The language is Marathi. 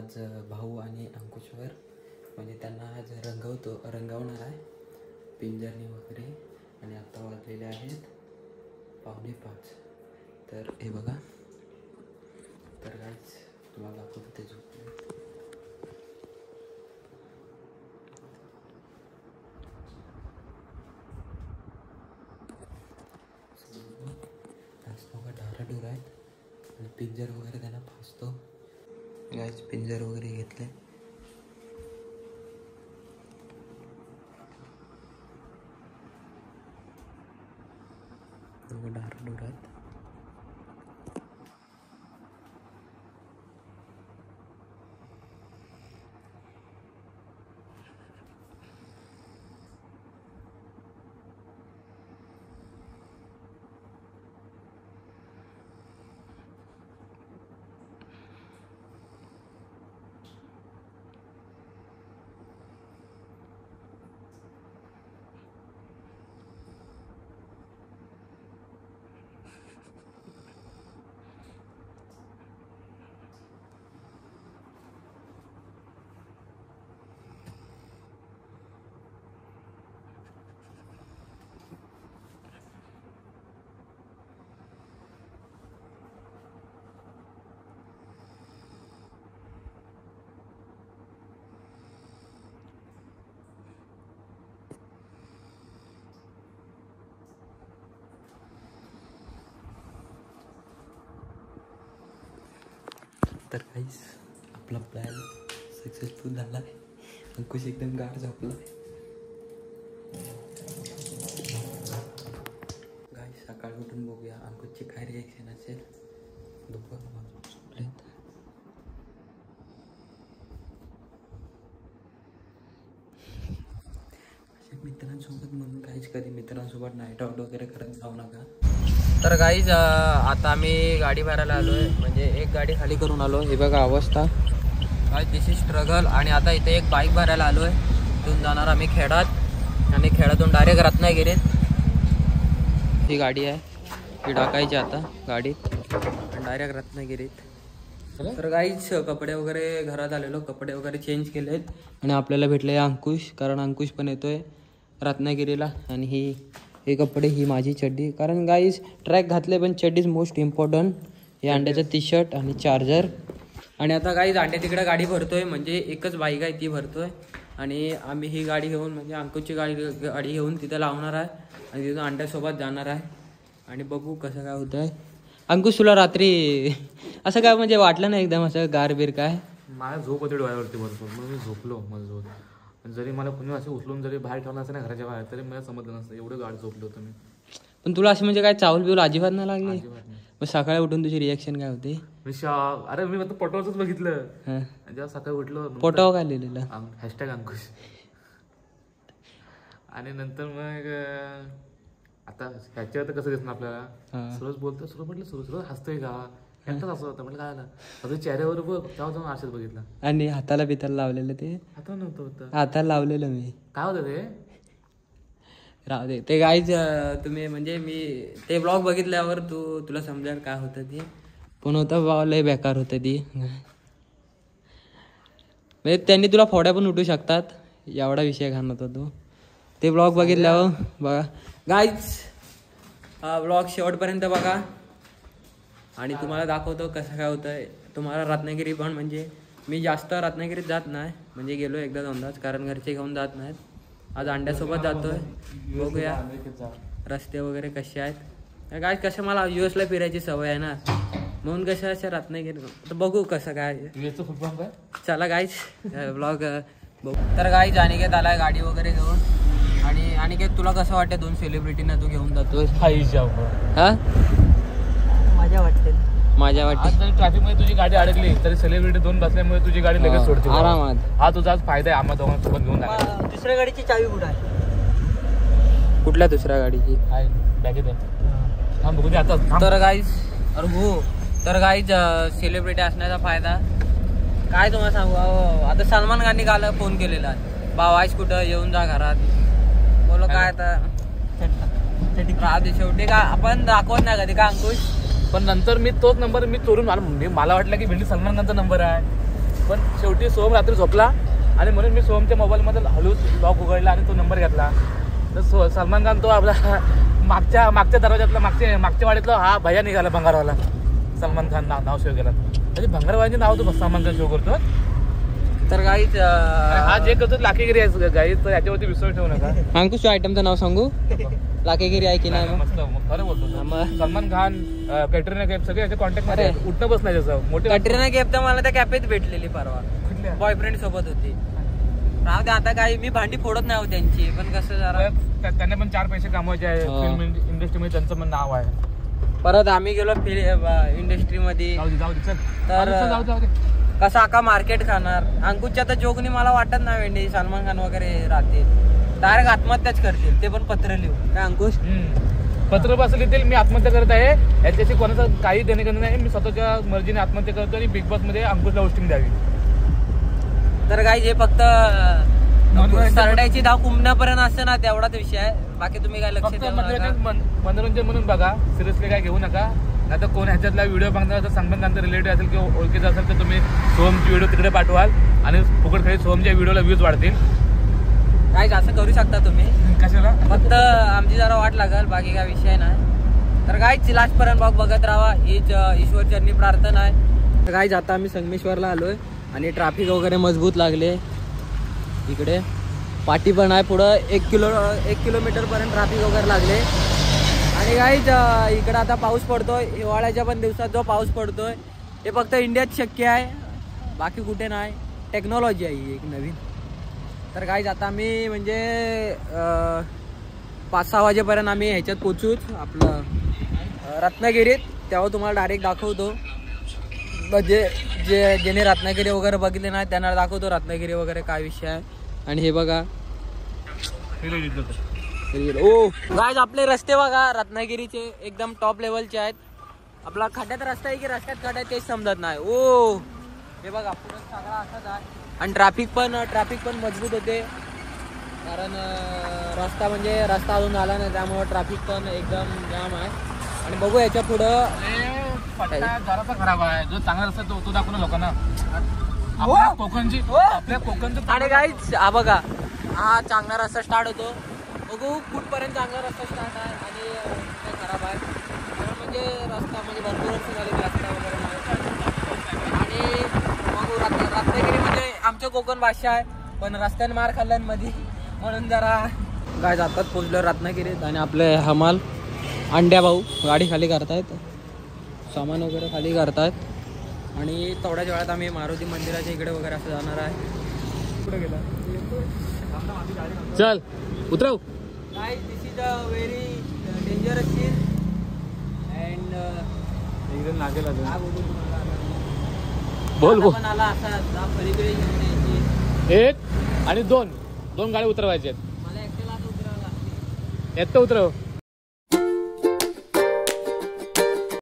आज भाऊ आणि अंकुशवर म्हणजे त्यांना आज रंगवणार आहे पिंजरणी वगैरे. आणि आता वाजलेले आहेत 4:45. तर हे बघा. तर गाईज तुम्हाला दाखवतो ते झोपले. ढाराडूर आहेत आणि पिंजर वगैरे त्यांना फासतो. गाईज पिंजर वगैरे घेतले. ढाराडूर आहेत. तर काहीच आपला प्लॅन सक्सेसफुल झाला आहे. अंकुश एकदम गाढ झोपला. गाईस सकाळी उठून बघूया अंकुशची काय रिॲक्शन असेल. दोघं झोपलेत. अशा मित्रांसोबत म्हणून काहीच कधी मित्रांसोबत नाईट आउट वगैरे करत जाऊ नका. तर गाईज आता आम्ही गाडी भरायला आलो आहे. म्हणजे एक गाडी खाली करून आलो. हे बघा अवस्था. Guys this is struggle. आणि आता इथे एक बाईक भरायला आलो आहे. इथून जाणार आम्ही खेडात आणि खेडातून डायरेक्ट रत्नागिरीत. ही गाडी आहे ही टाकायची आता गाडीत आणि डायरेक्ट रत्नागिरीत. तर गाईज कपडे वगैरे घरात आलेलो. कपडे वगैरे चेंज केलेत आणि आपल्याला भेटले अंकुश. कारण अंकुश पण येतोय रत्नागिरीला. आणि हे कपडे ही माझी चड्डी. कारण गाईज ट्रॅक घातले पण चड्डी इज मोस्ट इम्पॉर्टंट. हे अंड्याचं टी शर्ट आणि चार्जर. आणि आता गाईज अंड्या तिकडे गाडी भरतोय. म्हणजे एकच बाईक आहे ती भरतोय. आणि आम्ही ही गाडी घेऊन म्हणजे अंकुशची गाडी घेऊन तिथं लावणार आहे आणि तिथून अंड्यासोबत जाणार आहे. आणि बघू कसं काय होतं आहे. अंकुश तुला रात्री असं काय म्हणजे वाटलं ना एकदम असं गारबीर काय? मला झोप होती डोळ्यावरती भरपूर. मग मी झोपलो. मला झोप जरी मला कुणी असं उचलून जरी बाहेर ठेवलं असं ना घराच्या बाहेर तरी मला समजलं नसतं. एवढं गाढ झोपलो होतो मी. पण तुला असं म्हणजे काय चावल बिवल अजिबात नाही लागली? अजिबात नाही. मग सकाळी उठून तुझी रिॲक्शन काय होती? अरे मी आता फोटोवरच बघितलं. जेव्हा सकाळी उठलो फोटोवर काय लिहिलेलं? #अंकुश. आणि नंतर मग आता ह्याच्यावर तर कसं दिसणार आपल्याला. सुरज बोलतो. सुरज म्हटलं सुरज हसतोय का? एकटाच असं होतं. म्हटलं काय आला अजून चेहऱ्यावर बघ. तेव्हा जाऊन आरशात बघितला. आणि हाताला बिताला लावलेलं ते? हाताला नव्हतं होतं. हाताला लावलेलं मी. काय होतं ते? राहू दे ते. गाईज तुम्ही म्हणजे मी ते ब्लॉग बघितल्यावर तुला समजेल काय होतं ते. पण होतं लय बेकार होतं ती. म्हणजे त्यांनी तुला फोड्या पण उठू शकतात. एवढा विषय घालत होतो ते ब्लॉग बघितल्यावर. बघा गाईज ब्लॉग शेवटपर्यंत बघा आणि तुम्हाला दाखवतो कसं काय होतं आहे. तुम्हाला रत्नागिरी पण म्हणजे मी जास्त रत्नागिरीत जात नाही. म्हणजे गेलो एकदा दोनदाच कारण घरचे घेऊन जात नाहीत. आज अंड्यासोबत जातोय. बघूया रस्ते वगैरे कसे आहेत. काय कसं मला US ला फिरायची सवय आहे ना म्हणून कसं अशा रत्नागिरी. तर बघू कसं काय. चला गाईज ब्लॉग बघू. तर गाईज अनिकेत आलाय गाडी वगैरे घेऊन. आणि अनिकेत तुला कसं वाटतं 2 सेलिब्रिटींना तू घेऊन जातोय? हा माझ्या वाटते. ट्रॅफिक मध्ये तुझी गाडी अडकली तरी सेलिब्रिटी 2 बसल्यामुळे तुझी गाडी लगेच सोडते आरामात. हा तुझाच फायदा आहे. आम्हा दोघांसोबत घेऊन जाणार. दुसऱ्या गाडीची चावी कुठं आहे? कुठल्या दुसऱ्या गाडीची? बॅगेत आहे. थांब बघू दे आता. तर गाईज तर गाईज सेलिब्रिटी असण्याचा फायदा काय तुम्हाला सांगू. आता सलमान खानने काल फोन केलेला भाऊ आहेस कुठं येऊन जा घरात. बोलो काय आता राहते शेवटी का आपण दाखवत नाही कधी का अंकुश. पण नंतर मी तोच नंबर मी चोरून मला वाटलं की भेंडी सलमान खानचा नंबर आहे. पण शेवटी सोहम रात्री झोपला आणि म्हणून मी सोहमच्या मोबाईलमध्ये हळूच लॉक उघडला आणि तो नंबर घेतला. तर सलमान खान तो आपला मागच्या दरवाजातला मागच्या वाडीतला हा भैया निघाला भंगारवाला. सलमान खान नाव सेव्ह केला म्हणजे भंगारवाल्याचे नाव तो सलमान खान शो करतो. तर गाईज हा जे करतो लाखेगिरी आहे गाईज, तर याच्यावरती विश्वास ठेवू नका. अंकुश आयटमचं नाव सांगू, लाखेगिरी आहे की नाही मग? मस्त खरं बोलतो. सलमान खान, कॅटरीना कैफ सगळे याच्या कॉन्टॅक्ट मध्ये उठणं बसलं त्याचं मोठे. कॅटरीना कैफ तर मला त्या कॅफेत भेटलेली परवा, बॉयफ्रेंड सोबत होती. राहू दे आता, काही मी भांडी फोडत नाही हो त्यांची, पण कसं जरा त्यांना पण 4 पैसे कमवायचे आहे. फिल्म इंडस्ट्रीमध्ये त्यांचं पण नाव आहे. परत आम्ही गेलो इंडस्ट्रीमध्ये, तर कसं आका मार्केट खाणार. अंकुशच्या तर जोगनी मला वाटत नाही वेंडी सलमान खान वगैरे राहतील, डायरेक्ट आत्महत्याच करतील, ते पण पत्र लिहून. काय अंकुश? पत्र बसले लिहितील मी आत्महत्या करत आहे, याच्याशी कोणाचं काही देणे घेणं नाही, मी स्वतःच्या मर्जीने आत्महत्या करतो आणि बिग बॉस मध्ये अंकुशला होस्टिंग द्यावी. तर काही हे फक्त सरड्याची धाव कुंभण्यापर्यंत असते ना, तेवढाच विषय आहे. बाकी तुम्ही काय लक्ष देऊ नका. मनोरंजन म्हणून बघा, सिरियसली काय घेऊ नका. आता कोण ह्याच्यातला व्हिडिओ बघणार तर सलमान खानचा रिलेटिव्ह असेल किंवा ओळखीचा असेल तर तुम्ही सोहमची व्हिडिओ तिकडे पाठवाल आणि फुकट खाली सोहमच्या व्हिडिओला व्ह्यूज वाढतील. काय असं करू शकता तुम्ही, कशाला फक्त आमची जरा वाट लागल, बाकी काय विषय नाही. तर काय लास्टपर्यंत बघत राहा, हीच ईश्वरचरणी प्रार्थना आहे. तर काय आता आम्ही संगमेश्वरला आलोय आणि ट्रॅफिक वगैरे मजबूत लागले. इकडे पाटी पण आहे, पुढं 1 किलोमीटर पर्यंत ट्रॅफिक वगैरे लागले. आणि काय इकडं आता पाऊस पडतोय, हिवाळ्याच्या पण दिवसात जो पाऊस पडतोय ते फक्त इंडियात शक्य आहे, बाकी कुठे नाही. टेक्नॉलॉजी आहे ही एक नवीन. तर काय आता आम्ही म्हणजे 5-6 वाजेपर्यंत आम्ही ह्याच्यात पोचूच आपलं रत्नागिरीत, तेव्हा तुम्हाला डायरेक्ट दाखवतो. म्हणजे जेणे रत्नागिरी वगैरे बघितले नाही त्यांना दाखवतो रत्नागिरी वगैरे काय विषय आहे. आणि हे बघा ओ गाइस, आपले रस्ते बघा रत्नागिरीचे एकदम टॉप लेवलचे आहेत. आपला खड्ड्यात रस्ता आहे की रस्त्यात खड्डा आहे तेच समजत नाही. ओ हे बघा पुढे सगळा असाच आहे. आणि ट्रॅफिक पण मजबूत होते, कारण रस्ता अजून झाला नाही, त्यामुळे ट्रॅफिक पण एकदम जाम आहे. आणि बघू याच्या पुढं जरासा खराब आहे, जो चांगला रस्ता तो दाखवू ना लोकांना. आपल्या कोकणचं आणि गाईज हा बघा, हा चांगला रस्ता स्टार्ट होतो. बघू कुठपर्यंत चांगला रस्ता स्टार्ट आहे आणि खराब आहे. म्हणजे रस्ता म्हणजे भरपूर वर्ष झाले रस्ता वगैरे नाही. आणि बघू रत्नागिरी म्हणजे आमचं कोकण भाषा आहे, पण रस्त्याने मार खाल्ल्यांमध्ये, म्हणून जरा गाईज आताच पोचलो रत्नागिरीत. आणि आपले हमाल अंड्या भाऊ गाडी खाली करतायत, सामान वगैरे खाली करतायत. आणि थोड्याच वेळात आम्ही मारुती मंदिराच्या इकडे वगैरे असं जाणार आहे. कुठे गेला चल उतरव. Guys, this is a very dangerous scene and एकदम लागेल बोल बोल. पण आला असा पलीकडे घेऊन यायची. 1 आणि 2 गाडी उतरवायचे आहेत. मला एकट्याला आता उतरावं लागते. येतं उतरव.